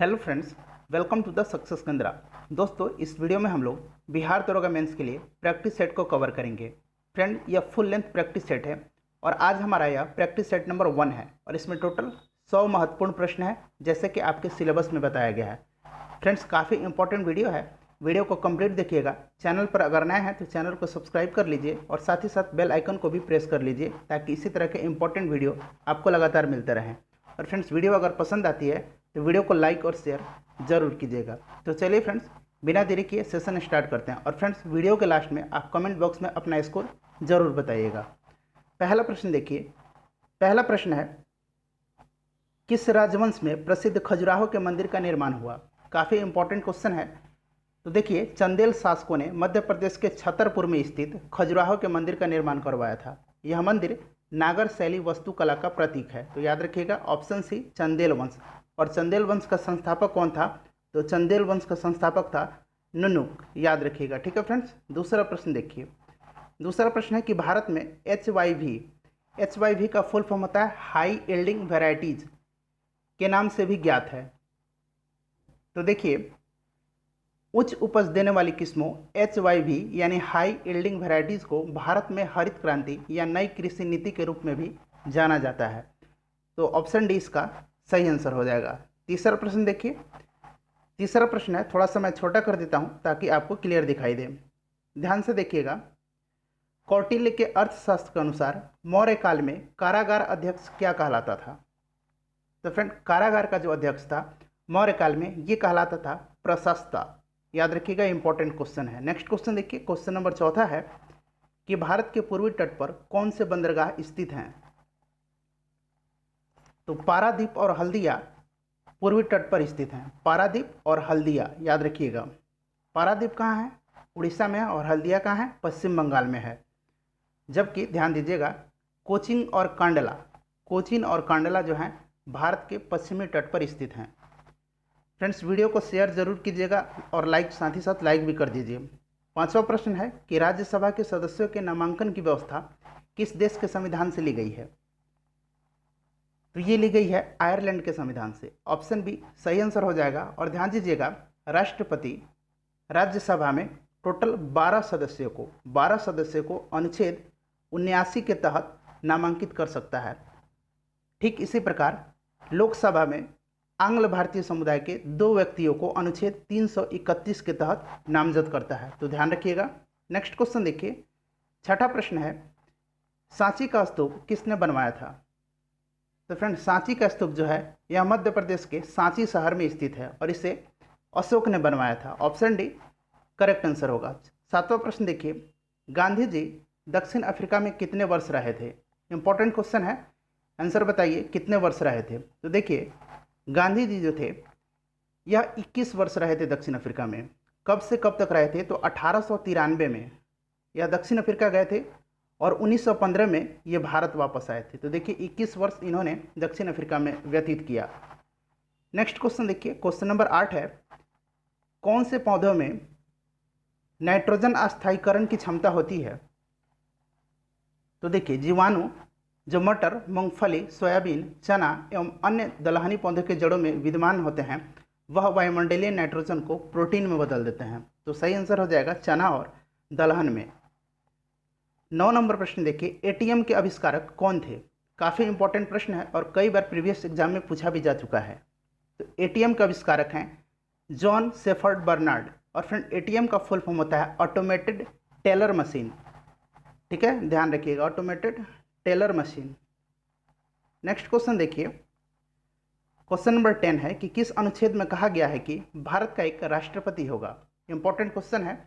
Hello friends, welcome to the success Kendra. दोस्तों, इस video में हम लोग बिहार दरोगा मेंस के लिए प्रैक्टिस सेट को कवर करेंगे। फ्रेंड, यह फुल लेंथ प्रैक्टिस सेट है और आज हमारा यह प्रैक्टिस सेट नंबर 1 है और इसमें टोटल 100 महत्वपूर्ण प्रश्न है, जैसे कि आपके सिलेबस में बताया गया है। फ्रेंड्स, काफ़ी इंपॉर्टेंट वीडियो है, वीडियो को कंप्लीट देखिएगा। चैनल पर अगर नए हैं तो चैनल को सब्सक्राइब कर लीजिए और साथ ही साथ बेल आइकन को भी प्रेस कर लीजिए ताकि इसी तरह के इंपॉर्टेंट वीडियो आपको लगातार मिलते रहें। और फ्रेंड्स, वीडियो अगर पसंद आती है तो वीडियो को लाइक और शेयर ज़रूर कीजिएगा। तो चलिए फ्रेंड्स, बिना देरी किए सेशन स्टार्ट करते हैं। और फ्रेंड्स, वीडियो के लास्ट में आप कमेंट बॉक्स में अपना स्कोर ज़रूर बताइएगा। पहला प्रश्न देखिए। पहला प्रश्न है, किस राजवंश में प्रसिद्ध खजुराहो के मंदिर का निर्माण हुआ? काफ़ी इंपॉर्टेंट क्वेश्चन है। तो देखिए, चंदेल शासकों ने मध्य प्रदेश के छतरपुर में स्थित खजुराहो के मंदिर का निर्माण करवाया था। यह मंदिर नागर शैली वास्तुकला का प्रतीक है। तो याद रखिएगा, ऑप्शन सी चंदेल वंश। और चंदेल वंश का संस्थापक कौन था? तो चंदेल वंश का संस्थापक था नुनुक। याद रखिएगा, ठीक है फ्रेंड्स। दूसरा प्रश्न देखिए। दूसरा प्रश्न है कि भारत में एच वाई वी का फुल फॉर्म होता है हाई यील्डिंग वेराइटीज के नाम से भी ज्ञात है। तो देखिए, उच्च उपज देने वाली किस्मों HYV यानी हाई यील्डिंग वेराइटीज़ को भारत में हरित क्रांति या नई कृषि नीति के रूप में भी जाना जाता है। तो ऑप्शन डी इसका सही आंसर हो जाएगा। तीसरा प्रश्न देखिए। तीसरा प्रश्न है, थोड़ा सा मैं छोटा कर देता हूं ताकि आपको क्लियर दिखाई दे। ध्यान से देखिएगा। कौटिल्य के अर्थशास्त्र के अनुसार मौर्य काल में कारागार अध्यक्ष क्या कहलाता था? तो फ्रेंड, कारागार का जो अध्यक्ष था मौर्य काल में ये कहलाता था प्रशस्ता। याद रखिएगा, इंपॉर्टेंट क्वेश्चन है। नेक्स्ट क्वेश्चन देखिए। क्वेश्चन नंबर चौथा है कि भारत के पूर्वी तट पर कौन से बंदरगाह स्थित हैं? तो पारादीप और हल्दिया पूर्वी तट पर स्थित हैं। पारादीप और हल्दिया, याद रखिएगा। पारादीप कहाँ है? उड़ीसा में है। और हल्दिया कहाँ है? पश्चिम बंगाल में है। जबकि ध्यान दीजिएगा, कोचीन और कांडला जो है भारत के पश्चिमी तट पर स्थित हैं। फ्रेंड्स, वीडियो को शेयर जरूर कीजिएगा और साथ ही साथ लाइक भी कर दीजिए। पांचवा प्रश्न है कि राज्यसभा के सदस्यों के नामांकन की व्यवस्था किस देश के संविधान से ली गई है? तो ये ली गई है आयरलैंड के संविधान से। ऑप्शन बी सही आंसर हो जाएगा। और ध्यान दीजिएगा, राष्ट्रपति राज्यसभा में टोटल 12 सदस्यों को अनुच्छेद 79 के तहत नामांकित कर सकता है। ठीक इसी प्रकार लोकसभा में आंग्ल भारतीय समुदाय के 2 व्यक्तियों को अनुच्छेद 331 के तहत नामजद करता है। तो ध्यान रखिएगा। नेक्स्ट क्वेश्चन देखिए। छठा प्रश्न है, सांची का स्तूप किसने बनवाया था? तो फ्रेंड, सांची का स्तूप जो है यह मध्य प्रदेश के सांची शहर में स्थित है और इसे अशोक ने बनवाया था। ऑप्शन डी करेक्ट आंसर होगा। सातवां प्रश्न देखिए। गांधी जी दक्षिण अफ्रीका में कितने वर्ष रहे थे? इंपॉर्टेंट क्वेश्चन है, आंसर बताइए कितने वर्ष रहे थे। तो देखिए, गांधी जी जो थे यह 21 वर्ष रहे थे दक्षिण अफ्रीका में। कब से कब तक रहे थे? तो 1893 में यह दक्षिण अफ्रीका गए थे और 1915 में ये भारत वापस आए थे। तो देखिए, 21 वर्ष इन्होंने दक्षिण अफ्रीका में व्यतीत किया। नेक्स्ट क्वेश्चन देखिए। क्वेश्चन नंबर 8 है, कौन से पौधों में नाइट्रोजन अस्थायीकरण की क्षमता होती है? तो देखिए, जीवाणु जो मटर, मूंगफली, सोयाबीन, चना एवं अन्य दलहनी पौधों के जड़ों में विद्यमान होते हैं, वह वायुमंडलीय नाइट्रोजन को प्रोटीन में बदल देते हैं। तो सही आंसर हो जाएगा चना और दलहन में। 9 नंबर प्रश्न देखिए। एटीएम के आविष्कारक कौन थे? काफ़ी इंपॉर्टेंट प्रश्न है और कई बार प्रीवियस एग्जाम में पूछा भी जा चुका है। तो एटीएम के आविष्कारक हैं जॉन शेफर्ड बर्नार्ड। और फ्रेंड, एटीएम का फुल फॉर्म होता है ऑटोमेटेड टेलर मशीन। ठीक है, ध्यान रखिएगा, automated teller machine. Next question देखिए। क्वेश्चन नंबर 10 है कि किस अनुच्छेद में कहा गया है कि भारत का एक राष्ट्रपति होगा? इंपॉर्टेंट क्वेश्चन है।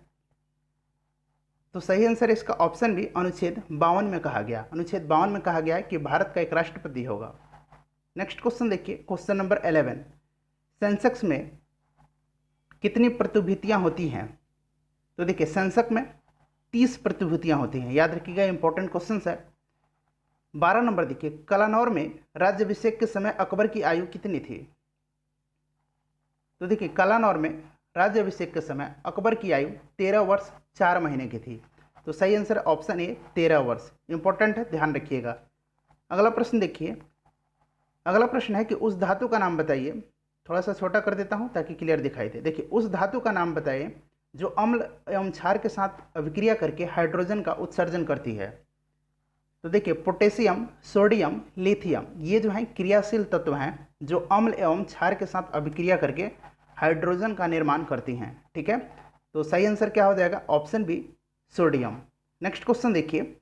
तो सही आंसर इसका ऑप्शन बी अनुच्छेद 52 में कहा गया। अनुच्छेद 52 में कहा गया है कि भारत का एक राष्ट्रपति होगा। नेक्स्ट क्वेश्चन देखिए। क्वेश्चन नंबर 11, सेंसेक्स में कितनी प्रतिभूतियां होती हैं? तो देखिए, सेंसेक्स में 30 प्रतिभूतियां होती हैं। याद रखिएगा, इंपॉर्टेंट क्वेश्चन है। 12 नंबर देखिए। कलानौर में राज्याभिषेक के समय अकबर की आयु कितनी थी? तो देखिए, कलानौर में राज्याभिषेक के समय अकबर की आयु 13 वर्ष 4 महीने की थी। तो सही आंसर ऑप्शन ए 13 वर्ष। इंपॉर्टेंट है, ध्यान रखिएगा। अगला प्रश्न देखिए। अगला प्रश्न है कि उस धातु का नाम बताइए। थोड़ा सा छोटा कर देता हूँ ताकि क्लियर दिखाई दे। देखिए, उस धातु का नाम बताइए जो अम्ल एवं क्षार के साथ अभिक्रिया करके हाइड्रोजन का उत्सर्जन करती है। तो देखिए, पोटेशियम, सोडियम, लिथियम, ये जो है क्रियाशील तत्व हैं जो अम्ल एवं क्षार के साथ अभिक्रिया करके हाइड्रोजन का निर्माण करती हैं। ठीक है, तो सही आंसर क्या हो जाएगा? Option B, sodium. Next question देखिए।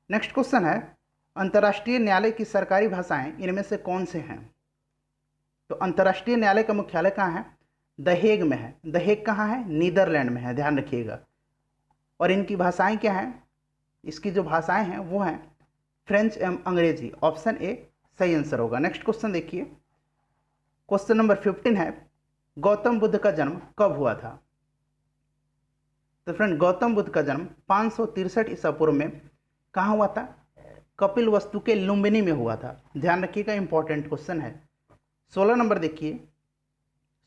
नेक्स्ट क्वेश्चन है, अंतर्राष्ट्रीय न्यायालय की सरकारी भाषाएं इनमें से कौन से हैं? तो अंतर्राष्ट्रीय न्यायालय का मुख्यालय कहाँ है? द हेग में है। द हेग कहाँ है? नीदरलैंड में है, ध्यान रखिएगा। और इनकी भाषाएं क्या हैं? इसकी जो भाषाएं हैं वो हैं फ्रेंच एवं अंग्रेजी। ऑप्शन ए सही आंसर होगा। नेक्स्ट क्वेश्चन देखिए। क्वेश्चन नंबर 15 है, गौतम बुद्ध का जन्म कब हुआ था? तो फ्रेंड, गौतम बुद्ध का जन्म 563 ईसा पूर्व में कहाँ हुआ था? कपिल वस्तु के लुम्बिनी में हुआ था। ध्यान रखिएगा, इंपॉर्टेंट क्वेश्चन है। 16 नंबर देखिए।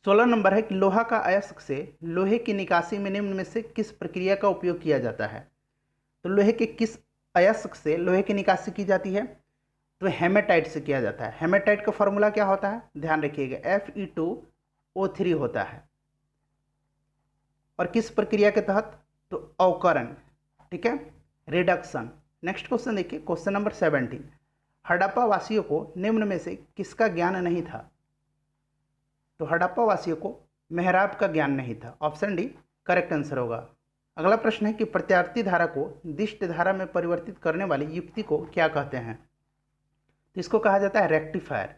16 नंबर है कि लोहा का अयस्क से लोहे की निकासी में निम्न में से किस प्रक्रिया का उपयोग किया जाता है? तो लोहे के किस अयस्क से लोहे की निकासी की जाती है? तो हेमेटाइट से किया जाता है। हेमेटाइट का फॉर्मूला क्या होता है? ध्यान रखिएगा, Fe2O3 होता है। और किस प्रक्रिया के तहत? तो अवकरण। ठीक है, रिडक्शन। नेक्स्ट क्वेश्चन देखिए, क्वेश्चन नंबर 17। हड़प्पा वासियों को निम्न में से किसका ज्ञान नहीं था? तो हड़प्पा वासियों को मेहराब का ज्ञान नहीं था। ऑप्शन डी करेक्ट आंसर होगा। अगला प्रश्न है कि प्रत्यावर्ती धारा को दिष्ट धारा में परिवर्तित करने वाली युक्ति को क्या कहते हैं? तो इसको कहा जाता है रेक्टिफायर।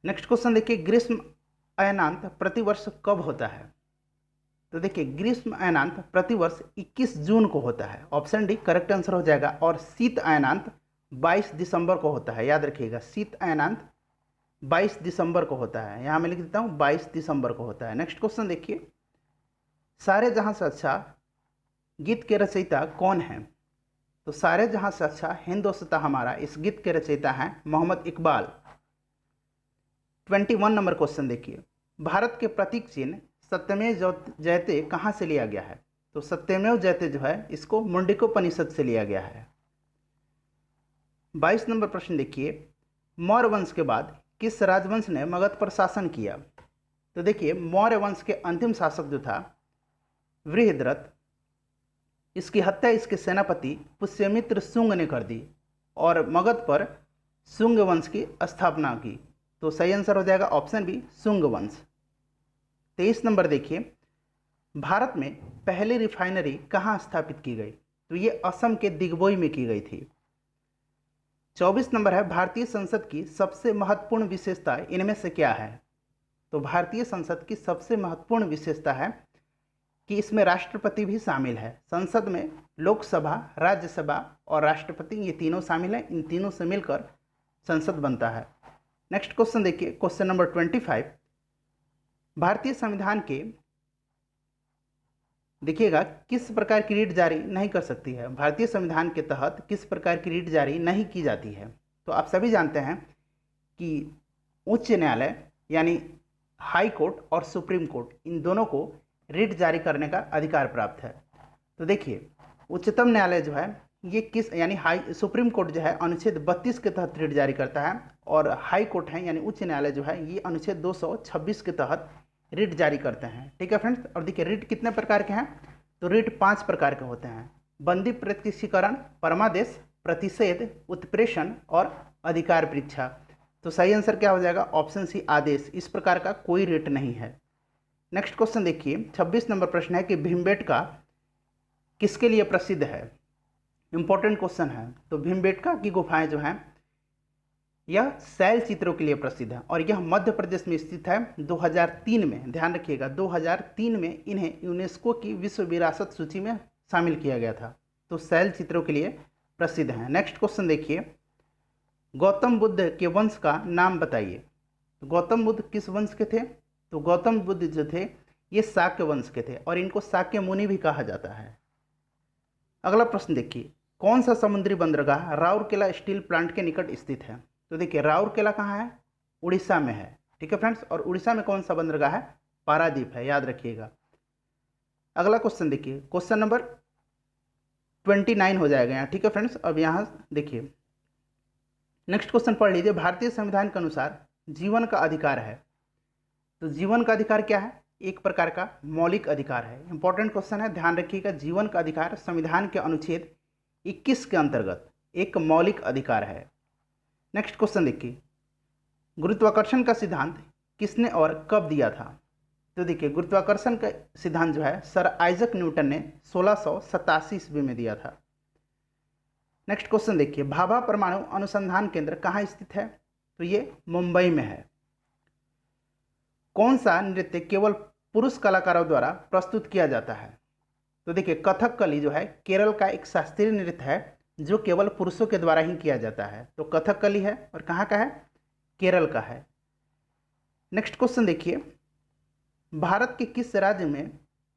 नेक्स्ट क्वेश्चन देखिए, ग्रीष्म अयनांत प्रतिवर्ष कब होता है? तो देखिए, ग्रीष्म अयनांत प्रतिवर्ष 21 जून को होता है। ऑप्शन डी करेक्ट आंसर हो जाएगा। और शीत अयनांत 22 दिसंबर को होता है। याद रखिएगा, शीत अयनांत 22 दिसंबर को होता है। यहाँ मैं लिख देता हूँ 22 दिसंबर को होता है। नेक्स्ट क्वेश्चन देखिए, सारे जहां से अच्छा गीत के रचयिता कौन है? तो सारे जहां से अच्छा हिंदोस्तां हमारा, इस गीत के रचयिता हैं मोहम्मद इकबाल। 21 नंबर क्वेश्चन देखिए, भारत के प्रतीक चिन्ह सत्यमेव जयते कहाँ से लिया गया है? तो सत्यमेव जयते जो है इसको मुंडकोपनिषद से लिया गया है। 22 नंबर प्रश्न देखिए, मौर्य वंश के बाद किस राजवंश ने मगध पर शासन किया? तो देखिए, मौर्य वंश के अंतिम शासक जो था बृहद्रथ, इसकी हत्या इसके सेनापति पुष्यमित्र शुंग ने कर दी और मगध पर शुंग वंश की स्थापना की। तो सही आंसर हो जाएगा ऑप्शन बी, शुंग वंश। 23 नंबर देखिए, भारत में पहली रिफाइनरी कहाँ स्थापित की गई? तो ये असम के दिग्बोई में की गई थी। 24 नंबर है, भारतीय संसद की सबसे महत्वपूर्ण विशेषता इनमें से क्या है? तो भारतीय संसद की सबसे महत्वपूर्ण विशेषता है कि इसमें राष्ट्रपति भी शामिल है। संसद में लोकसभा, राज्यसभा और राष्ट्रपति, ये तीनों शामिल हैं। इन तीनों से मिलकर संसद बनता है। नेक्स्ट क्वेश्चन देखिए, क्वेश्चन नंबर 25। भारतीय संविधान के देखिएगा किस प्रकार की रीट जारी नहीं कर सकती है? भारतीय संविधान के तहत किस प्रकार की रीट जारी नहीं की जाती है? तो आप सभी जानते हैं कि उच्च न्यायालय यानी हाई कोर्ट और सुप्रीम कोर्ट, इन दोनों को रीट जारी करने का अधिकार प्राप्त है। तो देखिए, उच्चतम न्यायालय जो है ये किस यानी सुप्रीम कोर्ट जो है अनुच्छेद 32 के तहत रीट जारी करता है, और हाई कोर्ट है यानी उच्च न्यायालय जो है ये अनुच्छेद 226 के तहत रीट जारी करते हैं। ठीक है फ्रेंड्स, और देखिए रीट कितने प्रकार के हैं? तो रीट 5 प्रकार के होते हैं: बंदी प्रत्यक्षीकरण, परमादेश, प्रतिषेध, उत्प्रेषण और अधिकार परीक्षा। तो सही आंसर क्या हो जाएगा? ऑप्शन सी, आदेश। इस प्रकार का कोई रीट नहीं है। नेक्स्ट क्वेश्चन देखिए, 26 नंबर प्रश्न है कि भीमबेटका किसके लिए प्रसिद्ध है? इंपॉर्टेंट क्वेश्चन है। तो भीमबेटका की गुफाएं जो हैं यह शैल चित्रों के लिए प्रसिद्ध है और यह मध्य प्रदेश में स्थित है। 2003 में, ध्यान रखिएगा, 2003 में इन्हें यूनेस्को की विश्व विरासत सूची में शामिल किया गया था। तो शैल चित्रों के लिए प्रसिद्ध हैं। नेक्स्ट क्वेश्चन देखिए, गौतम बुद्ध के वंश का नाम बताइए। तो गौतम बुद्ध किस वंश के थे? तो गौतम बुद्ध जो थे ये शाक्य वंश के थे और इनको शाक्य मुनि भी कहा जाता है। अगला प्रश्न देखिए, कौन सा समुद्री बंदरगाह राउरकेला स्टील प्लांट के निकट स्थित है? तो देखिए, राउरकेला कहाँ है? उड़ीसा में है। ठीक है फ्रेंड्स, और उड़ीसा में कौन सा बंदरगाह है? पारादीप है, याद रखिएगा। अगला क्वेश्चन देखिए, क्वेश्चन नंबर 29 हो जाएगा यहाँ। ठीक है फ्रेंड्स, अब यहाँ देखिए नेक्स्ट क्वेश्चन पढ़ लीजिए। भारतीय संविधान के अनुसार जीवन का अधिकार है। तो जीवन का अधिकार क्या है? एक प्रकार का मौलिक अधिकार है। इंपॉर्टेंट क्वेश्चन है, ध्यान रखिएगा। जीवन का अधिकार संविधान के अनुच्छेद 21 के अंतर्गत एक मौलिक अधिकार है। नेक्स्ट क्वेश्चन देखिए, गुरुत्वाकर्षण का सिद्धांत किसने और कब दिया था? तो देखिए, गुरुत्वाकर्षण का सिद्धांत जो है सर आइजक न्यूटन ने 1687 ईस्वी में दिया था। नेक्स्ट क्वेश्चन देखिए, भाभा परमाणु अनुसंधान केंद्र कहाँ स्थित है? तो ये मुंबई में है। कौन सा नृत्य केवल पुरुष कलाकारों द्वारा प्रस्तुत किया जाता है? तो देखिए, कथकली जो है केरल का एक शास्त्रीय नृत्य है जो केवल पुरुषों के द्वारा ही किया जाता है। तो कथकली है और कहाँ का है? केरल का है। नेक्स्ट क्वेश्चन देखिए, भारत के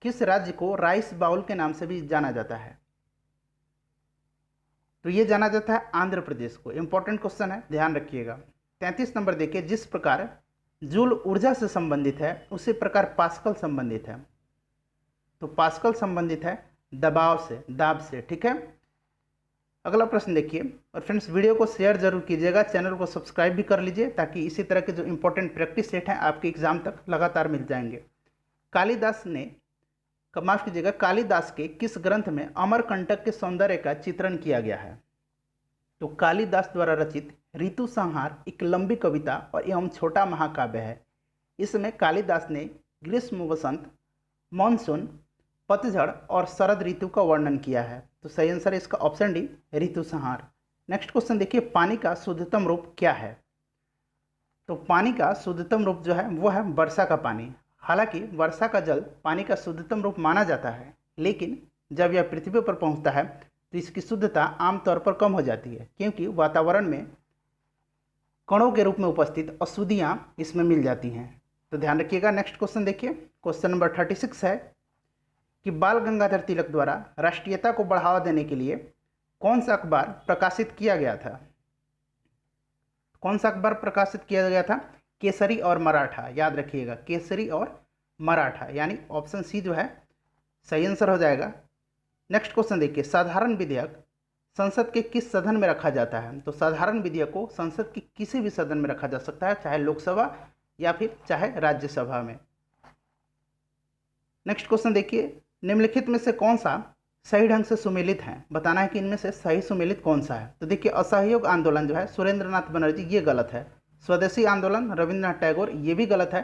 किस राज्य को राइस बाउल के नाम से भी जाना जाता है? तो ये जाना जाता है आंध्र प्रदेश को। इंपॉर्टेंट क्वेश्चन है, ध्यान रखिएगा। 33 नंबर देखिए, जिस प्रकार जूल ऊर्जा से संबंधित है उसी प्रकार पास्कल संबंधित है। तो पास्कल संबंधित है दबाव से, दाब से। ठीक है, अगला प्रश्न देखिए। और फ्रेंड्स, वीडियो को शेयर जरूर कीजिएगा, चैनल को सब्सक्राइब भी कर लीजिए ताकि इसी तरह के जो इंपॉर्टेंट प्रैक्टिस सेट हैं आपके एग्जाम तक लगातार मिल जाएंगे। कालिदास के किस ग्रंथ में अमरकंटक के सौंदर्य का चित्रण किया गया है? तो कालिदास द्वारा रचित ऋतु संहार एक लंबी कविता और एवं छोटा महाकाव्य है। इसमें कालिदास ने ग्रीष्म, वसंत, मानसून, पतझड़ और शरद ऋतु का वर्णन किया है। तो सही आंसर है इसका ऑप्शन डी, ऋतु संहार। नेक्स्ट क्वेश्चन देखिए, पानी का शुद्धतम रूप क्या है? तो पानी का शुद्धतम रूप जो है वो है वर्षा का पानी। हालांकि वर्षा का जल पानी का शुद्धतम रूप माना जाता है, लेकिन जब यह पृथ्वी पर पहुंचता है तो इसकी शुद्धता आमतौर पर कम हो जाती है, क्योंकि वातावरण में कणों के रूप में उपस्थित अशुद्धियां इसमें मिल जाती हैं। तो ध्यान रखिएगा। नेक्स्ट क्वेश्चन देखिए, क्वेश्चन नंबर 36 है कि बाल गंगाधर तिलक द्वारा राष्ट्रीयता को बढ़ावा देने के लिए कौन सा अखबार प्रकाशित किया गया था? कौन सा अखबार प्रकाशित किया गया था? केसरी और मराठा। याद रखिएगा, केसरी और मराठा, यानी ऑप्शन सी जो है सही आंसर हो जाएगा। नेक्स्ट क्वेश्चन देखिए, साधारण विधेयक संसद के किस सदन में रखा जाता है? तो साधारण विधेयक को संसद के किसी भी सदन में रखा जा सकता है, चाहे लोकसभा या फिर चाहे राज्यसभा में। नेक्स्ट क्वेश्चन देखिए, निम्नलिखित में से कौन सा सही ढंग से सुमेलित है? बताना है कि इनमें से सही सुमेलित कौन सा है। तो देखिए, असहयोग आंदोलन जो है सुरेंद्रनाथ बनर्जी, ये गलत है। स्वदेशी आंदोलन रविंद्रनाथ टैगोर, ये भी गलत है।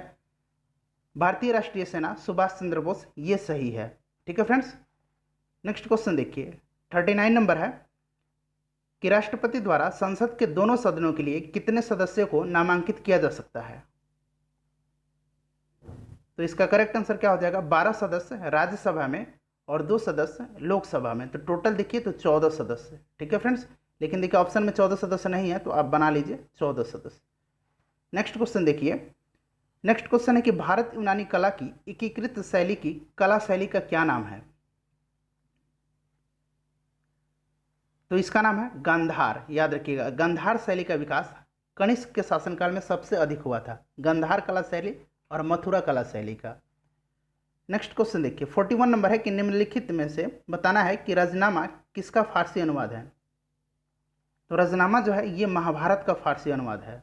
भारतीय राष्ट्रीय सेना सुभाष चंद्र बोस, ये सही है। ठीक है फ्रेंड्स। नेक्स्ट क्वेश्चन देखिए, 39 नंबर है कि राष्ट्रपति द्वारा संसद के दोनों सदनों के लिए कितने सदस्यों को नामांकित किया जा सकता है? तो इसका करेक्ट आंसर क्या हो जाएगा? 12 सदस्य राज्यसभा में और 2 सदस्य लोकसभा में। तो टोटल देखिए तो 14 सदस्य। ठीक है फ्रेंड्स, लेकिन देखिए ऑप्शन में 14 सदस्य नहीं है, तो आप बना लीजिए 14 सदस्य। नेक्स्ट क्वेश्चन देखिए, नेक्स्ट क्वेश्चन है कि भारत यूनानी कला की एकीकृत शैली की कला शैली का क्या नाम है? तो इसका नाम है गांधार। याद रखिएगा, गांधार शैली का विकास कनिष्क के शासनकाल में सबसे अधिक हुआ था, गांधार कला शैली और मथुरा कला शैली का। नेक्स्ट क्वेश्चन देखिए, 41 नंबर है कि निम्नलिखित में से बताना है कि रजनामा किसका फारसी अनुवाद है? तो रजनामा जो है ये महाभारत का फारसी अनुवाद है।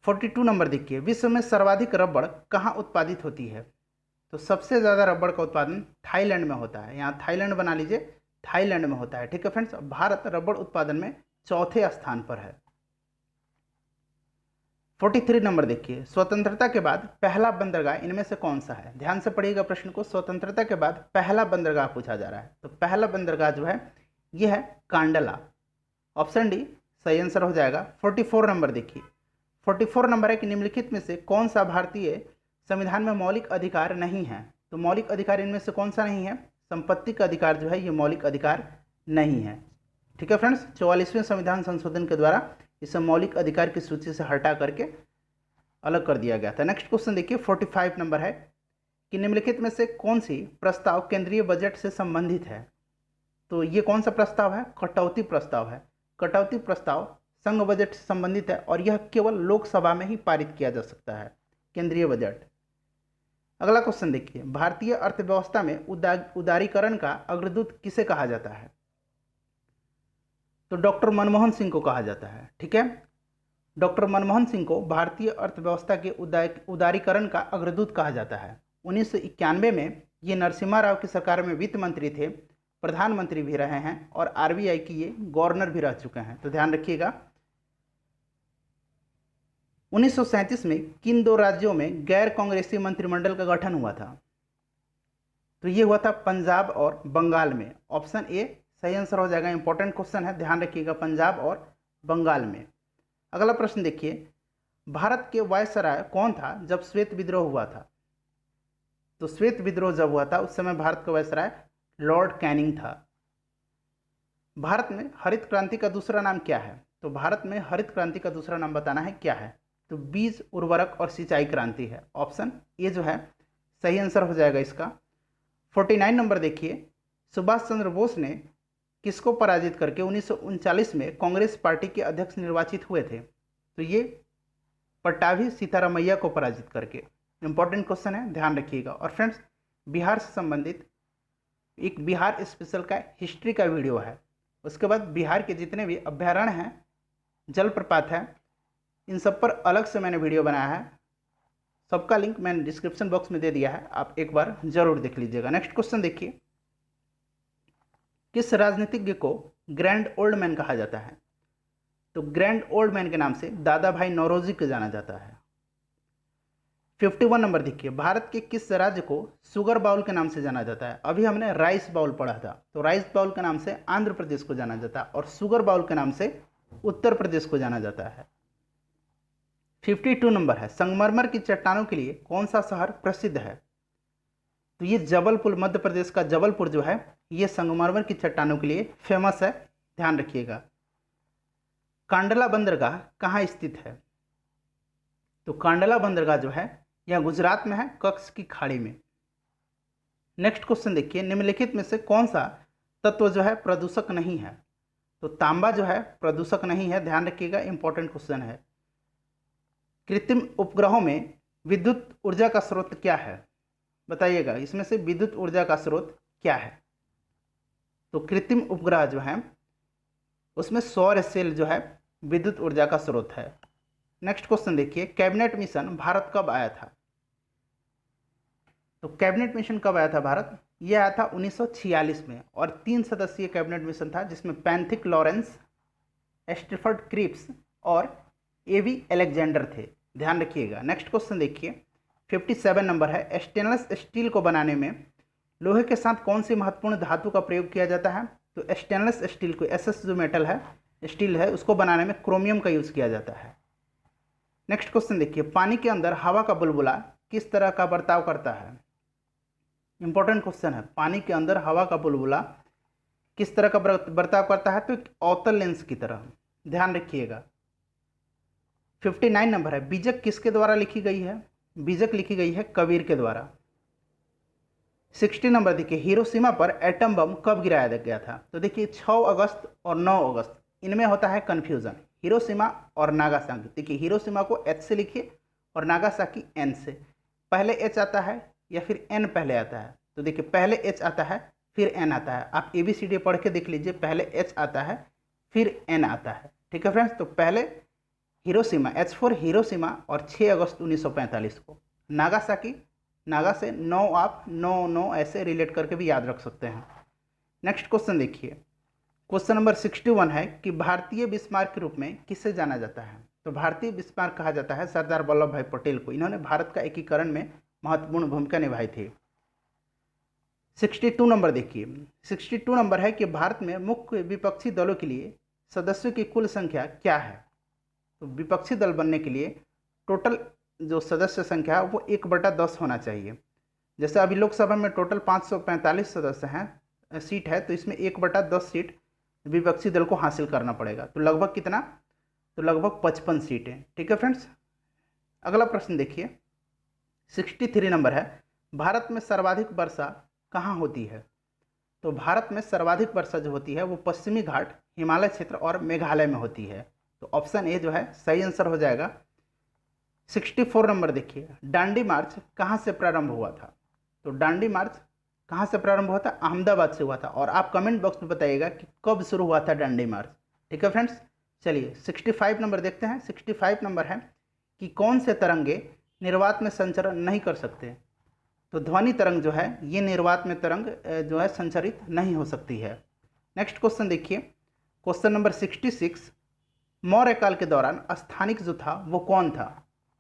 42 नंबर देखिए, विश्व में सर्वाधिक रबड़ कहाँ उत्पादित होती है? तो सबसे ज़्यादा रबड़ का उत्पादन थाईलैंड में होता है। यहाँ थाईलैंड बना लीजिए, थाईलैंड में होता है। ठीक है फ्रेंड्स, भारत रबड़ उत्पादन में चौथे स्थान पर है। 43 नंबर देखिए, स्वतंत्रता के बाद पहला बंदरगाह इनमें से कौन सा है? ध्यान से पढ़िएगा प्रश्न को, स्वतंत्रता के बाद पहला बंदरगाह पूछा जा रहा है। तो पहला बंदरगाह जो है यह है कांडला। ऑप्शन डी सही आंसर हो जाएगा। 44 नंबर देखिए, 44 नंबर है कि निम्नलिखित में से कौन सा भारतीय संविधान में मौलिक अधिकार नहीं है? तो मौलिक अधिकार इनमें से कौन सा नहीं है? संपत्ति का अधिकार जो है ये मौलिक अधिकार नहीं है। ठीक है फ्रेंड्स, 44वें संविधान संशोधन के द्वारा इसे मौलिक अधिकार की सूची से हटा करके अलग कर दिया गया था। नेक्स्ट क्वेश्चन देखिए, 45 नंबर है कि निम्नलिखित में से कौन सी प्रस्ताव केंद्रीय बजट से संबंधित है? तो ये कौन सा प्रस्ताव है? कटौती प्रस्ताव है। कटौती प्रस्ताव संघ बजट से संबंधित है और यह केवल लोकसभा में ही पारित किया जा सकता है, केंद्रीय बजट। अगला क्वेश्चन देखिए, भारतीय अर्थव्यवस्था में उदारीकरण का अग्रदूत किसे कहा जाता है? तो डॉक्टर मनमोहन सिंह को कहा जाता है। ठीक है, डॉक्टर मनमोहन सिंह को भारतीय अर्थव्यवस्था के उदारीकरण का अग्रदूत कहा जाता है। 1991 में ये नरसिम्हा राव की सरकार में वित्त मंत्री थे, प्रधानमंत्री भी रहे हैं और आरबीआई की ये गवर्नर भी रह चुके हैं, तो ध्यान रखिएगा। 1937 में किन दो राज्यों में गैर कांग्रेसी मंत्रिमंडल का गठन हुआ था? तो ये हुआ था पंजाब और बंगाल में। ऑप्शन ए सही आंसर हो जाएगा। इंपॉर्टेंट क्वेश्चन है, ध्यान रखिएगा, पंजाब और बंगाल में। अगला प्रश्न देखिए, भारत के वायसराय कौन था जब श्वेत विद्रोह हुआ था? तो श्वेत विद्रोह जब हुआ था उस समय भारत का वायसराय लॉर्ड कैनिंग था। भारत में हरित क्रांति का दूसरा नाम क्या है? तो भारत में हरित क्रांति का दूसरा नाम बताना है, क्या है? तो बीज उर्वरक और सिंचाई क्रांति है। ऑप्शन ए जो है सही आंसर हो जाएगा इसका। 49 नंबर देखिए, सुभाष चंद्र बोस ने किसको पराजित करके 1939 में कांग्रेस पार्टी के अध्यक्ष निर्वाचित हुए थे? तो ये पट्टाभी सीतारामैया को पराजित करके। इंपॉर्टेंट क्वेश्चन है, ध्यान रखिएगा। और फ्रेंड्स, बिहार से संबंधित एक बिहार स्पेशल का हिस्ट्री का वीडियो है। उसके बाद बिहार के जितने भी अभ्यारण्य हैं, जलप्रपात हैं, इन सब पर अलग से मैंने वीडियो बनाया है। सबका लिंक मैंने डिस्क्रिप्शन बॉक्स में दे दिया है, आप एक बार जरूर देख लीजिएगा। नेक्स्ट क्वेश्चन देखिए, किस राजनीतिज्ञ को ग्रैंड ओल्ड मैन कहा जाता है? तो ग्रैंड ओल्ड मैन के नाम से दादा भाई नौरोजी को जाना जाता है। 51 नंबर देखिए, भारत के किस राज्य को शुगर बाउल के नाम से जाना जाता है? अभी हमने राइस बाउल पढ़ा था, तो राइस बाउल के नाम से आंध्र प्रदेश को जाना जाता है और शुगर बाउल के नाम से उत्तर प्रदेश को जाना जाता है। 52 नंबर है, संगमरमर की चट्टानों के लिए कौन सा शहर प्रसिद्ध है? तो ये जबलपुर, मध्य प्रदेश का जबलपुर जो है ये संगमरमर की चट्टानों के लिए फेमस है, ध्यान रखिएगा। कांडला बंदरगाह कहाँ स्थित है? तो कांडला बंदरगाह जो है यह गुजरात में है, कच्छ की खाड़ी में। नेक्स्ट क्वेश्चन देखिए, निम्नलिखित में से कौन सा तत्व जो है प्रदूषक नहीं है? तो तांबा जो है प्रदूषक नहीं है, ध्यान रखिएगा, इंपॉर्टेंट क्वेश्चन है। कृत्रिम उपग्रहों में विद्युत ऊर्जा का स्रोत क्या है? बताइएगा, इसमें से विद्युत ऊर्जा का स्रोत क्या है? तो कृत्रिम उपग्रह जो है उसमें सौर सेल जो है विद्युत ऊर्जा का स्रोत है। नेक्स्ट क्वेश्चन देखिए, कैबिनेट मिशन भारत कब आया था? तो कैबिनेट मिशन कब आया था भारत? यह आया था 1946 में और 3 सदस्यीय कैबिनेट मिशन था, जिसमें पैंथिक लॉरेंस, स्टीफर्ड क्रिप्स और एवी अलेक्जेंडर थे, ध्यान रखिएगा। नेक्स्ट क्वेश्चन देखिए, 57 नंबर है, स्टेनलेस स्टील को बनाने में लोहे के साथ कौन सी महत्वपूर्ण धातु का प्रयोग किया जाता है? तो स्टेनलेस स्टील को, एसएस जो मेटल है, स्टील है, उसको बनाने में क्रोमियम का यूज किया जाता है। नेक्स्ट क्वेश्चन देखिए, पानी के अंदर हवा का बुलबुला किस तरह का बर्ताव करता है? इंपॉर्टेंट क्वेश्चन है, पानी के अंदर हवा का बुलबुला किस तरह का बर्ताव करता है? तो एक अवतल लेंस की तरह, ध्यान रखिएगा। 59 नंबर है, बीजक किसके द्वारा लिखी गई है? बीजक लिखी गई है कबीर के द्वारा। 60 नंबर देखिए, हिरोशिमा पर एटम बम कब गिराया गया था? तो देखिए 6 अगस्त और 9 अगस्त, इनमें होता है कन्फ्यूजन, हिरोशिमा और नागासाकी। देखिए हिरोशिमा को एच से लिखिए और नागासाकी एन से। पहले एच आता है या फिर एन पहले आता है? तो देखिए पहले एच आता है फिर एन आता है। आप ABCD पढ़ के देख लीजिए, पहले एच आता है फिर एन आता है, ठीक है फ्रेंड्स। तो पहले हिरोशिमा, H फॉर हिरोशिमा, और 6 अगस्त 1945 को। नागासाकी, नागा से 9, आप 9 ऐसे रिलेट करके भी याद रख सकते हैं। नेक्स्ट क्वेश्चन देखिए, क्वेश्चन नंबर 61 है कि भारतीय बिस्मार्क के रूप में किसे जाना जाता है? तो भारतीय बिस्मार्क कहा जाता है सरदार वल्लभ भाई पटेल को। इन्होंने भारत का एकीकरण में महत्वपूर्ण भूमिका निभाई थी। 62 नंबर देखिए, 62 नंबर है कि भारत में मुख्य विपक्षी दलों के लिए सदस्यों की कुल संख्या क्या है? तो विपक्षी दल बनने के लिए टोटल जो सदस्य संख्या है वो 1/10 होना चाहिए। जैसे अभी लोकसभा में टोटल 545 सदस्य हैं, सीट है, तो इसमें 1/10 सीट विपक्षी दल को हासिल करना पड़ेगा। तो लगभग कितना? तो लगभग 55 सीटें, ठीक है फ्रेंड्स। अगला प्रश्न देखिए, 63 नंबर है, भारत में सर्वाधिक वर्षा कहाँ होती है? तो भारत में सर्वाधिक वर्षा जो होती है वो पश्चिमी घाट, हिमालय क्षेत्र और मेघालय में होती है। तो ऑप्शन ए जो है सही आंसर हो जाएगा। 64 नंबर देखिए, डांडी मार्च कहाँ से प्रारंभ हुआ था? तो डांडी मार्च कहाँ से प्रारंभ हुआ था? अहमदाबाद से हुआ था। और आप कमेंट बॉक्स में बताइएगा कि कब शुरू हुआ था डांडी मार्च, ठीक है फ्रेंड्स। चलिए 65 नंबर देखते हैं। 65 नंबर है कि कौन से तरंगे निर्वात में संचरण नहीं कर सकते। तो ध्वनि तरंग जो है ये निर्वात में तरंग जो है संचरित नहीं हो सकती है। नेक्स्ट क्वेश्चन देखिए, क्वेश्चन नंबर 66, मौर्य काल के दौरान स्थानिक जो था वो कौन था।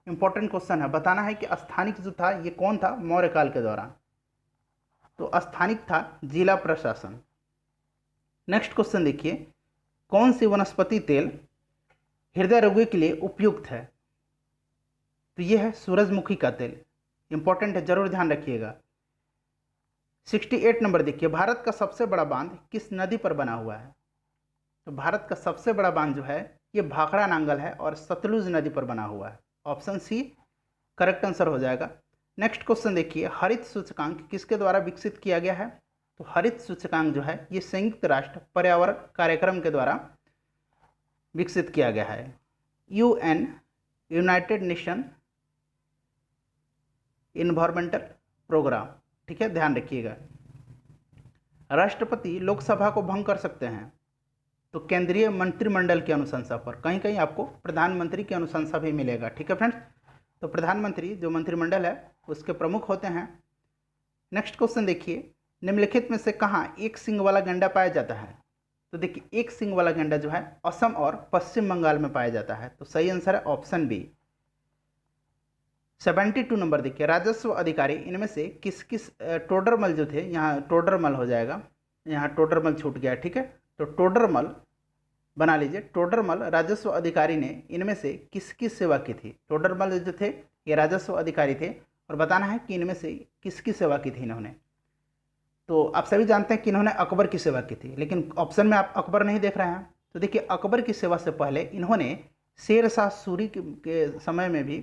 इंपॉर्टेंट क्वेश्चन है, बताना है कि स्थानिक जो था ये कौन था मौर्य काल के दौरान। तो स्थानिक था जिला प्रशासन। नेक्स्ट क्वेश्चन देखिए, कौन सी वनस्पति तेल हृदय रोगी के लिए उपयुक्त है। तो ये है सूरजमुखी का तेल। इंपॉर्टेंट है, जरूर ध्यान रखिएगा। 68 नंबर देखिए, भारत का सबसे बड़ा बांध किस नदी पर बना हुआ है। तो भारत का सबसे बड़ा बांध जो है ये भाखड़ा नांगल है और सतलुज नदी पर बना हुआ है। ऑप्शन सी करेक्ट आंसर हो जाएगा। नेक्स्ट क्वेश्चन देखिए, हरित सूचकांक किसके द्वारा विकसित किया गया है। तो हरित सूचकांक जो है ये संयुक्त राष्ट्र पर्यावरण कार्यक्रम के द्वारा विकसित किया गया है। UN united nation environmental programme. ठीक है, ध्यान रखिएगा। राष्ट्रपति लोकसभा को भंग कर सकते हैं तो केंद्रीय मंत्रिमंडल की अनुशंसा पर। कहीं कहीं आपको प्रधानमंत्री की अनुशंसा भी मिलेगा। ठीक है फ्रेंड्स, तो प्रधानमंत्री जो मंत्रिमंडल है उसके प्रमुख होते हैं। नेक्स्ट क्वेश्चन देखिए, निम्नलिखित में से कहाँ एक सींग वाला गैंडा पाया जाता है। तो देखिए एक सींग वाला गैंडा जो है असम और पश्चिम बंगाल में पाया जाता है। तो सही आंसर है ऑप्शन बी। 72 नंबर देखिए, राजस्व अधिकारी इनमें से किस किस टोडरमल जो थे, यहाँ टोडरमल हो जाएगा, यहाँ टोडरमल छूट गया। ठीक है, तो टोडरमल बना लीजिए। टोडरमल राजस्व अधिकारी ने इनमें से किसकी सेवा की थी। टोडरमल जो थे ये राजस्व अधिकारी थे और बताना है कि इनमें से किसकी सेवा की थी इन्होंने। तो आप सभी जानते हैं कि इन्होंने अकबर की सेवा की थी, लेकिन ऑप्शन में आप अकबर नहीं देख रहे हैं। तो देखिए अकबर की सेवा से पहले इन्होंने शेरशाह सूरी के समय में भी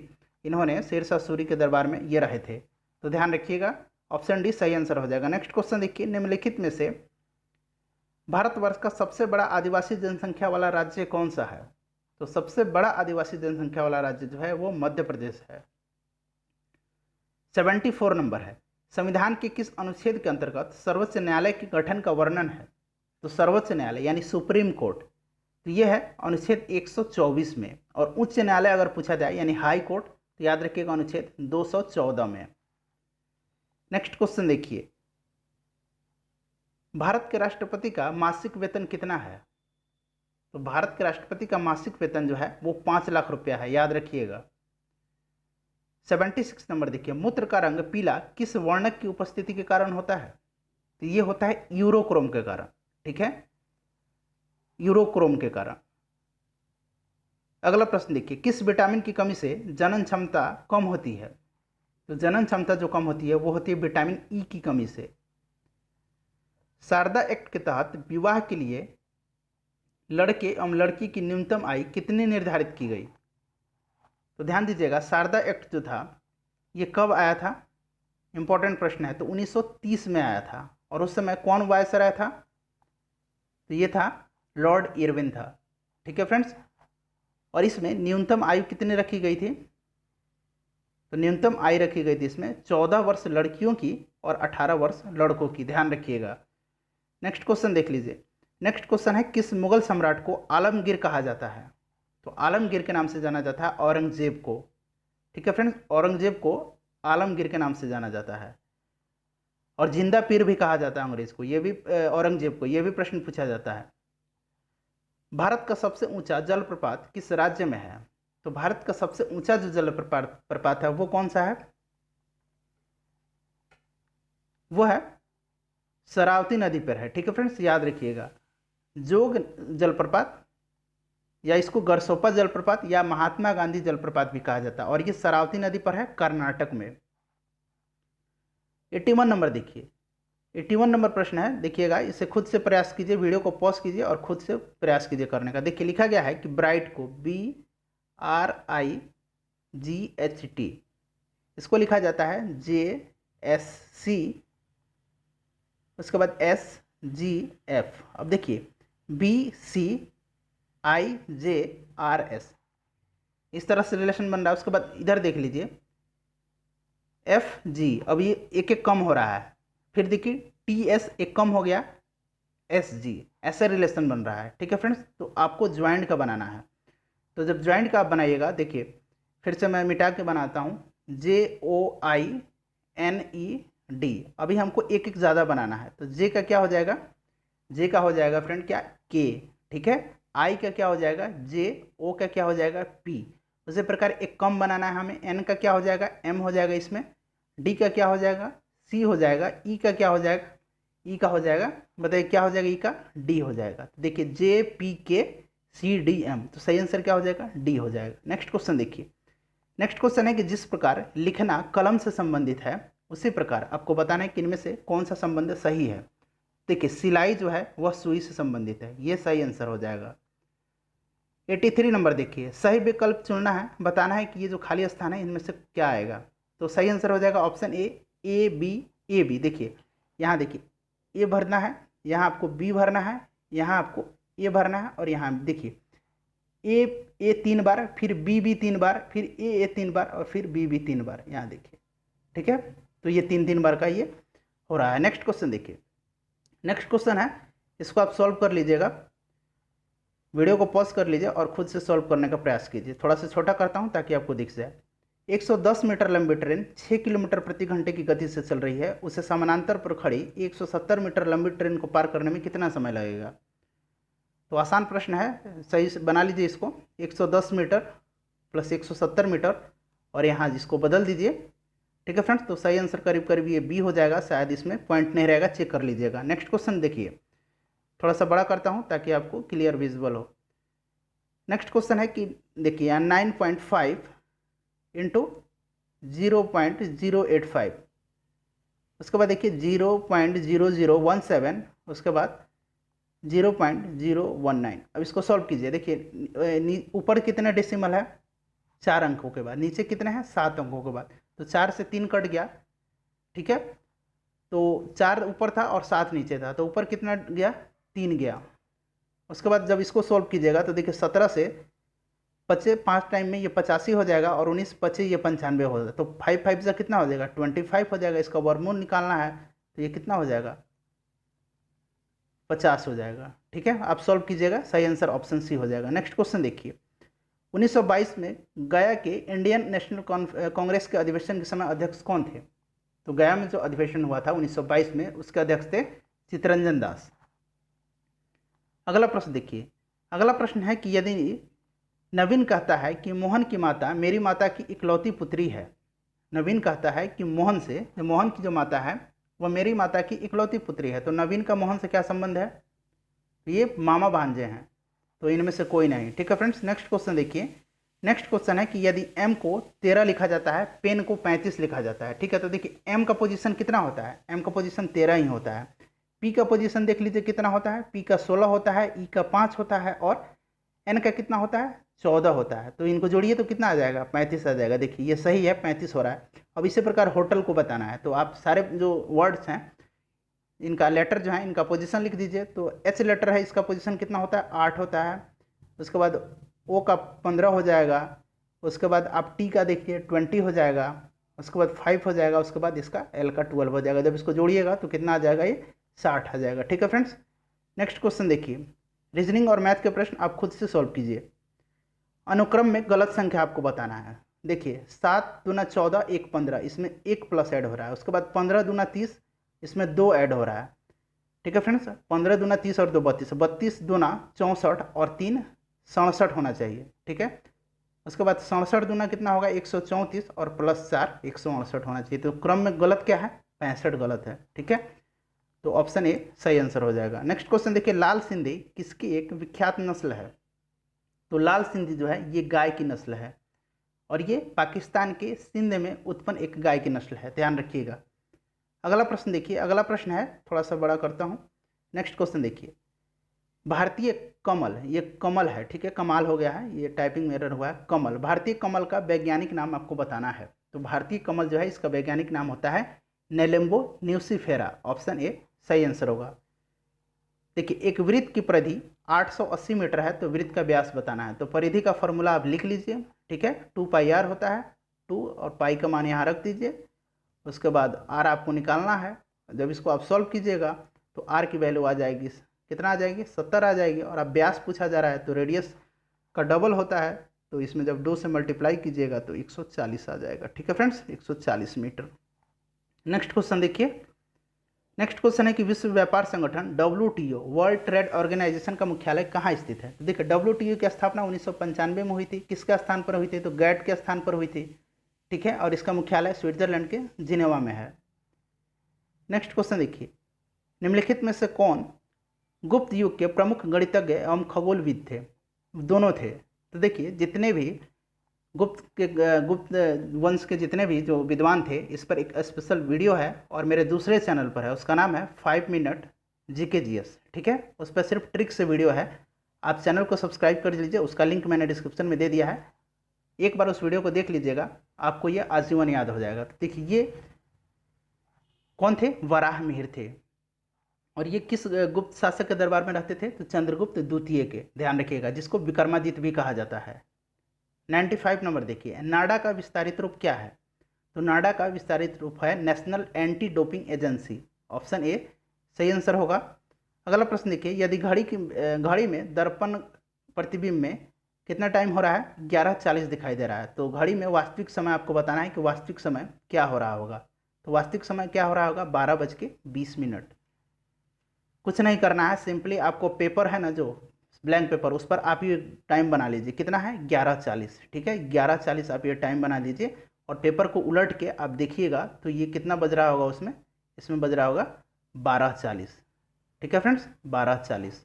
इन्होंने शेरशाह सूरी के दरबार में ये रहे थे। तो ध्यान रखिएगा, ऑप्शन डी सही आंसर हो जाएगा। नेक्स्ट क्वेश्चन देखिए, निम्नलिखित में से भारतवर्ष का सबसे बड़ा आदिवासी जनसंख्या वाला राज्य कौन सा है। तो सबसे बड़ा आदिवासी जनसंख्या वाला राज्य जो है वो मध्य प्रदेश है। 74 नंबर है, संविधान के किस अनुच्छेद के अंतर्गत सर्वोच्च न्यायालय के गठन का वर्णन है। तो सर्वोच्च न्यायालय यानी सुप्रीम कोर्ट, तो ये है अनुच्छेद 124 में। और उच्च न्यायालय अगर पूछा जाए यानी हाई कोर्ट, तो याद रखिएगा अनुच्छेद 214 में। नेक्स्ट क्वेश्चन देखिए, भारत के राष्ट्रपति का मासिक वेतन कितना है। तो भारत के राष्ट्रपति का मासिक वेतन जो है वो 5 लाख रुपया है, याद रखिएगा। 76 नंबर देखिए, मूत्र का रंग पीला किस वर्णक की उपस्थिति के कारण होता है। तो ये होता है यूरोक्रोम के कारण। ठीक है, यूरोक्रोम के कारण। अगला प्रश्न देखिए, किस विटामिन की कमी से जनन क्षमता कम होती है। तो जनन क्षमता जो कम होती है वो होती है विटामिन ई की कमी से। शारदा एक्ट के तहत विवाह के लिए लड़के एवं लड़की की न्यूनतम आयु कितनी निर्धारित की गई। तो ध्यान दीजिएगा, शारदा एक्ट जो था ये कब आया था, इंपॉर्टेंट प्रश्न है। तो 1930 में आया था और उस समय कौन वायसराय था। तो ये था लॉर्ड इरविन था। ठीक है फ्रेंड्स, और इसमें न्यूनतम आयु कितनी रखी गई थी। तो न्यूनतम आयु रखी गई थी इसमें 14 वर्ष लड़कियों की और 18 वर्ष लड़कों की, ध्यान रखिएगा। नेक्स्ट क्वेश्चन देख लीजिए। नेक्स्ट क्वेश्चन है, किस मुगल सम्राट को आलमगीर कहा जाता है। तो आलमगीर के नाम से जाना जाता है औरंगजेब को। ठीक है फ्रेंड्स, औरंगजेब को आलमगीर के नाम से जाना जाता है। और जिंदा पीर भी कहा जाता है अंग्रेज को, ये भी औरंगजेब को, ये भी प्रश्न पूछा जाता है। भारत का सबसे ऊंचा जलप्रपात किस राज्य में है। तो भारत का सबसे ऊंचा जो जलप्रपात है वो कौन सा है, वो है शरावती नदी पर है। ठीक है फ्रेंड्स, याद रखिएगा। जोग जलप्रपात या इसको गरसोपा जलप्रपात या महात्मा गांधी जलप्रपात भी कहा जाता है और ये शरावती नदी पर है कर्नाटक में। 81 नंबर देखिए, 81 नंबर प्रश्न है, देखिएगा, इसे खुद से प्रयास कीजिए, वीडियो को पॉज कीजिए और खुद से प्रयास कीजिए करने का। देखिए लिखा गया है कि ब्राइट को BRIGHT इसको लिखा जाता है JSC, उसके बाद SGF। अब देखिए BCIJRS इस तरह से रिलेशन बन रहा है। उसके बाद इधर देख लीजिए FG, अब ये एक एक कम हो रहा है। फिर देखिए TS एक कम हो गया, SG, ऐसा रिलेशन बन रहा है। ठीक है फ्रेंड्स, तो आपको ज्वाइंट का बनाना है। तो जब ज्वाइंट का आप बनाइएगा, देखिए फिर से मैं मिटा के बनाता हूँ, JOINED। अभी हमको एक एक ज़्यादा बनाना है, तो जे का क्या हो जाएगा, जे का हो जाएगा फ्रेंड क्या, के। ठीक है, आई का क्या हो जाएगा, जे, ओ का क्या हो जाएगा, पी। उसी प्रकार एक कम बनाना है हमें, एन का क्या हो जाएगा, एम हो जाएगा इसमें, डी का क्या हो जाएगा, सी हो जाएगा, ई का क्या हो जाएगा, ई का हो जाएगा, बताइए क्या हो जाएगा, ई का डी हो जाएगा। तो देखिए JPKCDM, तो सही आंसर क्या हो जाएगा, डी हो जाएगा। नेक्स्ट क्वेश्चन देखिए, नेक्स्ट क्वेश्चन है कि जिस प्रकार लिखना कलम से संबंधित है, उसी प्रकार आपको बताना है कि इनमें से कौन सा संबंध सही है। देखिए सिलाई जो है वह सुई से संबंधित है, ये सही आंसर हो जाएगा। 83 नंबर देखिए, सही विकल्प चुनना है, बताना है कि ये जो खाली स्थान है इनमें से क्या आएगा। तो सही आंसर हो जाएगा option A B, A B. देखिए यहाँ देखिए ए भरना है, यहाँ आपको बी भरना है, यहाँ आपको ए भरना है, और यहाँ देखिए ए 3 बार, फिर बी 3 बार, फिर ए 3 बार, और फिर बी 3 बार, यहाँ देखिए। ठीक है, तो ये 3 बार का ये हो रहा है। नेक्स्ट क्वेश्चन देखिए, नेक्स्ट क्वेश्चन है, इसको आप सॉल्व कर लीजिएगा, वीडियो को पॉज कर लीजिए और खुद से सॉल्व करने का प्रयास कीजिए। थोड़ा सा छोटा करता हूँ ताकि आपको दिख जाए। 110 मीटर लंबी ट्रेन 6 किलोमीटर प्रति घंटे की गति से चल रही है, उसे समानांतर पर खड़ी 170 मीटर लंबी ट्रेन को पार करने में कितना समय लगेगा। तो आसान प्रश्न है, सही से बना लीजिए इसको। 110 मीटर प्लस 170 मीटर, और यहाँ जिसको बदल दीजिए। ठीक है फ्रेंड्स, तो सही आंसर करीब करीब ये बी हो जाएगा, शायद इसमें पॉइंट नहीं रहेगा, चेक कर लीजिएगा। नेक्स्ट क्वेश्चन देखिए, थोड़ा सा बड़ा करता हूँ ताकि आपको क्लियर विजुअल हो। नेक्स्ट क्वेश्चन है कि देखिए 9.5 इंटू 0.085, उसके बाद देखिए 0.0017, उसके बाद 0.019। अब इसको सॉल्व कीजिए। देखिए ऊपर कितने डेसिमल है, 4 अंकों के बाद, नीचे कितने हैं, 7 अंकों के बाद, तो 4 से 3 कट गया। ठीक है, तो 4 ऊपर था और 7 नीचे था, तो ऊपर कितना गया, 3 गया। उसके बाद जब इसको सॉल्व कीजिएगा तो देखिए 17 से 5 टाइम में ये 85 हो जाएगा, और 19 25 ये 95 हो जाएगा, तो 5 5 से कितना हो जाएगा, 25 हो जाएगा। इसका वर्गमूल निकालना है, तो ये कितना हो जाएगा, 50 हो जाएगा। ठीक है, आप सॉल्व कीजिएगा, सही आंसर ऑप्शन सी हो जाएगा। नेक्स्ट क्वेश्चन देखिए, 1922 में गया के इंडियन नेशनल कांग्रेस के अधिवेशन के समय अध्यक्ष कौन थे। तो गया में जो अधिवेशन हुआ था 1922 में, उसके अध्यक्ष थे चित्तरंजन दास। अगला प्रश्न देखिए, अगला प्रश्न है कि यदि नवीन कहता है कि मोहन की माता मेरी माता की इकलौती पुत्री है, नवीन कहता है कि मोहन से, मोहन की जो माता है वह मेरी माता की इकलौती पुत्री है, तो नवीन का मोहन से क्या संबंध है, ये मामा भांजे हैं, तो इनमें से कोई नहीं। ठीक है फ्रेंड्स, नेक्स्ट क्वेश्चन देखिए, नेक्स्ट क्वेश्चन है कि यदि m को 13 लिखा जाता है, पेन को 35 लिखा जाता है। ठीक है, तो देखिए m का पोजीशन कितना होता है, m का पोजीशन 13 ही होता है। p का पोजीशन देख लीजिए कितना होता है, p का 16 होता है, e का 5 होता है, और n का कितना होता है, 14 होता है। तो इनको जोड़िए तो कितना आ जाएगा, 35 आ जाएगा। देखिए ये सही है, 35 हो रहा है। अब इसी प्रकार होटल को बताना है, तो आप सारे जो वर्ड्स हैं इनका लेटर जो है इनका पोजीशन लिख दीजिए। तो एच लेटर है, इसका पोजीशन कितना होता है, 8 होता है। उसके बाद ओ का 15 हो जाएगा, उसके बाद आप टी का देखिए 20 हो जाएगा, उसके बाद 5 हो जाएगा, उसके बाद इसका एल का 12 हो जाएगा। जब इसको जोड़िएगा तो कितना आ जाएगा, ये 60 आ जाएगा। ठीक है फ्रेंड्स, नेक्स्ट क्वेश्चन देखिए, रीजनिंग और मैथ के प्रश्न आप खुद से सॉल्व कीजिए। अनुक्रम में गलत संख्या आपको बताना है। देखिए 7 दूना 14 1 15, इसमें 1 प्लस ऐड हो रहा है। उसके बाद 15 दूना 30, इसमें 2 ऐड हो रहा है। ठीक है फ्रेंड्स, 15 दूना 30 और 2 32, 32 दूना 64 और 3 67 होना चाहिए। ठीक है, उसके बाद 67 दूना कितना होगा, 134, और प्लस 4 168 होना चाहिए। तो क्रम में गलत क्या है, 65 गलत है। ठीक है, तो ऑप्शन ए सही आंसर हो जाएगा। नेक्स्ट क्वेश्चन देखिए, लाल सिंधी किसकी एक विख्यात नस्ल है। तो लाल सिंधी जो है ये गाय की नस्ल है, और ये पाकिस्तान के सिंध में उत्पन्न एक गाय की नस्ल है, ध्यान रखिएगा। अगला प्रश्न देखिए, अगला प्रश्न है, थोड़ा सा बड़ा करता हूँ। नेक्स्ट क्वेश्चन देखिए, भारतीय कमल, ये कमल है, ठीक है, कमाल हो गया है, ये टाइपिंग में एरर हुआ है। कमल, भारतीय कमल का वैज्ञानिक नाम आपको बताना है। तो भारतीय कमल जो है इसका वैज्ञानिक नाम होता है नेलेम्बो न्यूसिफेरा, ऑप्शन ए सही आंसर होगा। देखिए एक वृत्त की परिधि 880 मीटर है, तो वृत्त का व्यास बताना है। तो परिधि का फॉर्मूला आप लिख लीजिए। ठीक है, 2πr होता है, 2 और पाई का मान यहाँ रख दीजिए। उसके बाद r आपको निकालना है। जब इसको आप सॉल्व कीजिएगा तो r की वैल्यू आ जाएगी कितना आ जाएगी, 70 आ जाएगी। और अब व्यास पूछा जा रहा है तो रेडियस का डबल होता है, तो इसमें जब 2 से मल्टीप्लाई कीजिएगा तो 140 आ जाएगा। ठीक है फ्रेंड्स, 140 मीटर। नेक्स्ट क्वेश्चन देखिए। नेक्स्ट क्वेश्चन है कि विश्व व्यापार संगठन WTO वर्ल्ड ट्रेड ऑर्गेनाइजेशन का मुख्यालय कहाँ स्थित है। तो देखिए WTO की स्थापना 1995 में हुई थी। किसके स्थान पर हुई थी, तो गैट के स्थान पर हुई थी। ठीक है, और इसका मुख्यालय स्विट्जरलैंड के जिनेवा में है। नेक्स्ट क्वेश्चन देखिए, निम्नलिखित में से कौन गुप्त युग के प्रमुख गणितज्ञ एवं खगोलविद थे। दोनों थे। तो देखिए जितने भी गुप्त वंश के जितने भी जो विद्वान थे, इस पर एक स्पेशल वीडियो है और मेरे दूसरे चैनल पर है, उसका नाम है 5 मिनट GKGS। ठीक है, उस पर सिर्फ ट्रिक से वीडियो है। आप चैनल को सब्सक्राइब कर लीजिए, उसका लिंक मैंने डिस्क्रिप्शन में दे दिया है। एक बार उस वीडियो को देख लीजिएगा, आपको ये आजीवन याद हो जाएगा। तो देखिए ये कौन थे, वराह मिहिर थे। और ये किस गुप्त शासक के दरबार में रहते थे, तो चंद्रगुप्त द्वितीय के, ध्यान रखिएगा, जिसको विक्रमादित्य भी कहा जाता है। 95 नंबर देखिए, नाडा का विस्तारित रूप क्या है। तो नाडा का विस्तारित रूप है national anti doping agency. Option A सही आंसर होगा। अगला प्रश्न देखिए, यदि घड़ी में दर्पण प्रतिबिंब में कितना टाइम हो रहा है, 11:40 दिखाई दे रहा है, तो घड़ी में वास्तविक समय आपको बताना है कि वास्तविक समय क्या हो रहा होगा। तो वास्तविक समय क्या हो रहा होगा, 12:20। कुछ नहीं करना है, सिंपली आपको पेपर है ना जो ब्लैंक पेपर, उस पर आप ये टाइम बना लीजिए, कितना है 11:40। ठीक है, 11:40 आप ये टाइम बना लीजिए और पेपर को उलट के आप देखिएगा तो ये कितना बज रहा होगा, उसमें इसमें बज रहा होगा 12:40। ठीक है फ्रेंड्स, 12:40।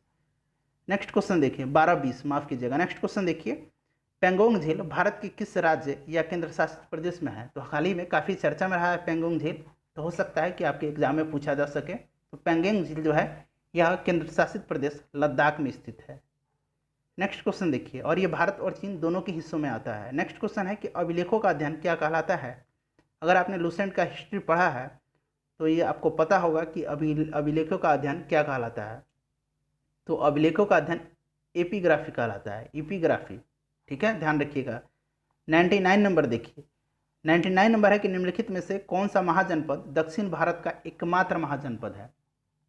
नेक्स्ट क्वेश्चन देखिए, 12:20 माफ कीजिएगा। नेक्स्ट क्वेश्चन देखिए, पेंगोंग झील भारत के किस राज्य या केंद्र शासित प्रदेश में है। तो हाल ही में काफ़ी चर्चा में रहा है पेंगोंग झील, तो हो सकता है कि आपके एग्जाम में पूछा जा सके। तो पेंगोंग झील जो है यह केंद्र शासित प्रदेश लद्दाख में स्थित है। नेक्स्ट क्वेश्चन देखिए, और ये भारत और चीन दोनों के हिस्सों में आता है। नेक्स्ट क्वेश्चन है कि अभिलेखों का अध्ययन क्या कहलाता है। अगर आपने लुसेंट का हिस्ट्री पढ़ा है तो ये आपको पता होगा कि अभिलेखों का अध्ययन क्या कहलाता है। तो अभिलेखों का अध्ययन एपिग्राफी कहलाता है, एपिग्राफी। ठीक है, ध्यान रखिएगा। 99 नंबर देखिए, 99 नंबर है कि निम्नलिखित में से कौन सा महाजनपद दक्षिण भारत का एकमात्र महाजनपद है।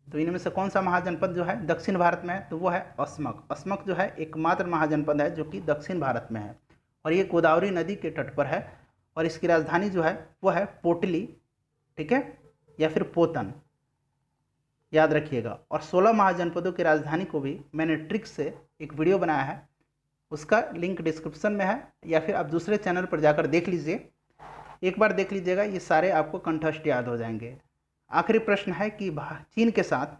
तो इनमें से कौन सा महाजनपद जो है दक्षिण भारत में है, तो वो है अस्मक। अस्मक जो है एकमात्र महाजनपद है जो कि दक्षिण भारत में है, और ये गोदावरी नदी के तट पर है, और इसकी राजधानी जो है वो है पोटली। ठीक है, या फिर पोतन, याद रखिएगा। और 16 महाजनपदों की राजधानी को भी मैंने ट्रिक से एक वीडियो बनाया है, उसका लिंक डिस्क्रिप्शन में है, या फिर आप दूसरे चैनल पर जाकर देख लीजिए। एक बार देख लीजिएगा, ये सारे आपको कंठस्थ याद हो जाएंगे। आखिरी प्रश्न है कि चीन के साथ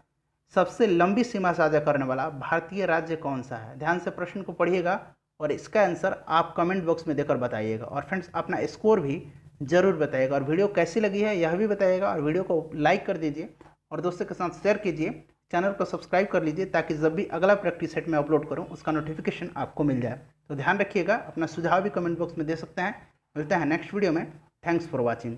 सबसे लंबी सीमा साझा करने वाला भारतीय राज्य कौन सा है। ध्यान से प्रश्न को पढ़िएगा और इसका आंसर आप कमेंट बॉक्स में देकर बताइएगा। और फ्रेंड्स अपना स्कोर भी जरूर बताइएगा, और वीडियो कैसी लगी है यह भी बताइएगा, और वीडियो को लाइक कर दीजिए और दोस्तों के साथ शेयर कीजिए। चैनल को सब्सक्राइब कर लीजिए ताकि जब भी अगला प्रैक्टिस सेट में अपलोड करूँ उसका नोटिफिकेशन आपको मिल जाए। तो ध्यान रखिएगा, अपना सुझाव भी कमेंट बॉक्स में दे सकते हैं। मिलते हैं नेक्स्ट वीडियो में। Thanks for watching.